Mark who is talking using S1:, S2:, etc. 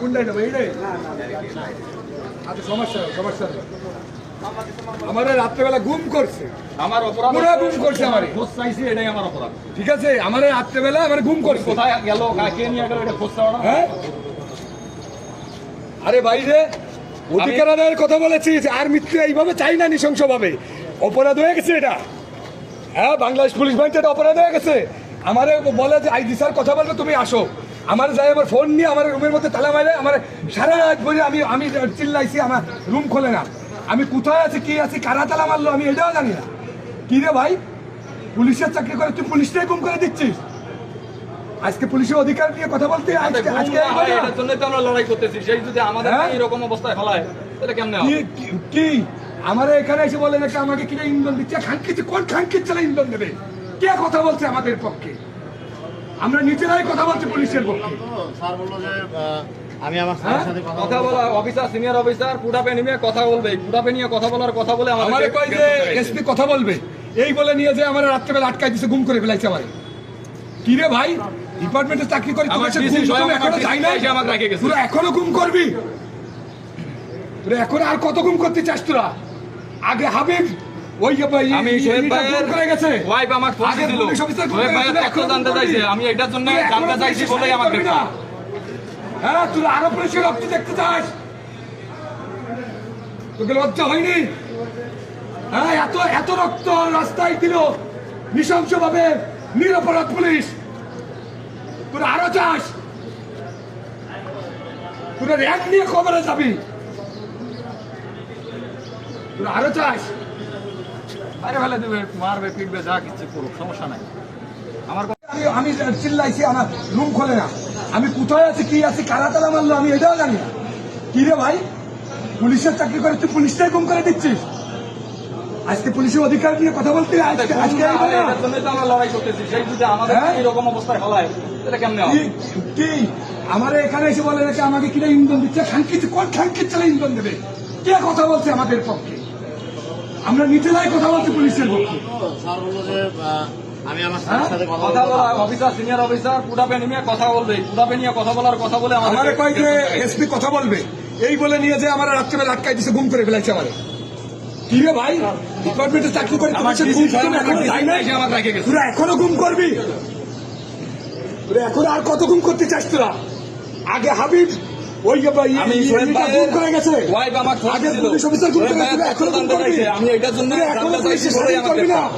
S1: কোনটাই নেবো এইটাই? আচ্ছা সমস্যা সমস্যা নেই। আমার রাত্রেবেলা গুম করছে,
S2: আমার অপরাধ
S1: পুরা গুম করছে আমার।
S2: খোঁজ চাইছি, এটাই আমার অপরাধ।
S1: ঠিক আছে, আমার রাত্রেবেলা আমার গুম করছে।
S2: কোথায় গেল, কে নিয়ে গেল, এটা খোঁজ চাও না?
S1: হ্যাঁ, আরে ভাই রে, অধিকার আদায়ের কথা বলেছিস, আর মৃত্যু এইভাবে চাই না, নৃশংস ভাবে অপরাধ হয়ে গেছে এটা। হ্যাঁ, বাংলাদেশ পুলিশ বাহিনীতে এটা অপরাধ হয়ে গেছে। আমারে বলে যে আইজি স্যার কথা বলবে, তুমি আসো। আমার যাই আমার ফোন নিয়ে আমার রুমের মধ্যে তালা মারে, আমার সারা রাত বলে আমি চিল্লাইছি, আমার রুম খোলে না। আমি কোথায় আছি, কি আছি, কারা তালা মারলো আমি এটাও জানি না। কি রে ভাই, পুলিশের চাকরি করে তুই পুলিশটাই গুম করে দিচ্ছিস। আজকে পুলিশের অধিকার নিয়ে কথা বলতে আজকে
S2: এটার জন্য তো আমরা লড়াই করতেছি। সেই যদি আমাদের এরকম অবস্থায় ফেলায় তাহলে কেমনে হবে?
S1: কি আমার এখানে এসে বলে নাকি আমাকে কিনা ইন্ধন দিচ্ছে? খানকিচ্ছে, কোন খানকির ছেলে ইন্ধন দেবে? কে কথা বলছে আমাদের পক্ষে? আমরা নিজেরাই কথা বলছি পুলিশের পক্ষে।
S3: স্যার বললো যে আমি আমার স্যারের সাথে
S2: কথা বলা অফিসার, সিনিয়র অফিসার পুটাপে নিয়ে কথা বলবে, পুটাপে নিয়ে কথা বলার কথা বলে
S1: আমাদের কই যে এসপি কথা বলবে, এই বলে নিয়ে যে আমার রাত্রেবেলা আটকাই দিছে, গুম করে ফেলাইছে আমার। কি রে ভাই, ডিপার্টমেন্টে চাকরি করি,
S2: আমার
S1: এখনো যাই না,
S2: আমাকে রেখে গেছে।
S1: তোরা এখনো গুম করবি? তোরা এখন আর কত গুম করতে চাস তোরা? আগে হাবিব ওই
S2: আমি শোয়েব ভাইয়ের
S1: করে গেছে,
S2: ওয়াইফ আমাকে ফোন দিল, শোয়েব ভাইয়ের তথ্য জানতে চাইছে, আমি এটার জন্য জানতে চাইছি বলেই আমাকে গ্রেফতার।
S1: হ্যাঁ, তোরা আরো পুলিশের রক্ত দেখতে চাস? তোকে লজ্জা হয়নি? হ্যাঁ, এত এত রক্ত রাস্তায় দিল নৃশংস ভাবে নিরপরাধ পুলিশ। তোরা আরো চাস? তোরা র্যাঙ্ক নিয়ে খবরে যাবি? তোরা আরো চাস?
S2: আরে ফেলে দেবে, মারবে, পিটবে, যা কিছু করুক, সমস্যা নাই। আমার
S1: আমি চিল্লাইছি, আমার রুম খোলে না। আমি কোথায় আছি, কি আছি, কারা তালা মারলো আমি এটাও জানি না। কি রে ভাই, পুলিশের চাকরি করে তুই পুলিশটাই গুম করে দিচ্ছিস। আজকে পুলিশের অধিকার নিয়ে কথা বলতে
S2: এটার জন্য তো আমরা লড়াই করতেছি। সেই যদি আমাদের এরকম অবস্থায় ফেলায় তাহলে কেমনে হবে?
S1: কি আমার এখানে এসে বলে নাকি আমাকে কিনা ইন্ধন দিচ্ছে? খানকিচ্ছে, কোন খানকির ছেলে ইন্ধন দেবে? কে কথা বলছে আমাদের পক্ষে? আমরা নিজেরাই কথা বলছি পুলিশের পক্ষে।
S3: স্যার বললো যে আমি আমার স্যারের সাথে
S2: কথা বলা অফিসার, সিনিয়র অফিসার পুটাপে নিয়ে কথা বলবে, পুটাপে নিয়ে কথা বলার কথা বলে
S1: আমাদের কয় যে এসপি কথা বলবে, এই বলে নিয়ে যে আমার রাত্রেবেলা আটকাই দিছে, গুম করে ফেলাইছে আমার। কি রে ভাই, ডিপার্টমেন্টে চাকরি করে তোরা এখনো গুম করবি? তোরা এখন আর কত গুম করতে চাস তোরা? আগে হাবিব ওই গুম করে গেছে,
S2: ওয়াইফ আমাকে ফোন
S1: আগে
S2: দিল,
S1: পুলিশ অফিসার গুম করে গেছে,
S2: এখন জানতে চাইছে, আমি এটার জন্য জানতে চাইছি বলেই আমাকে গ্রেফতার।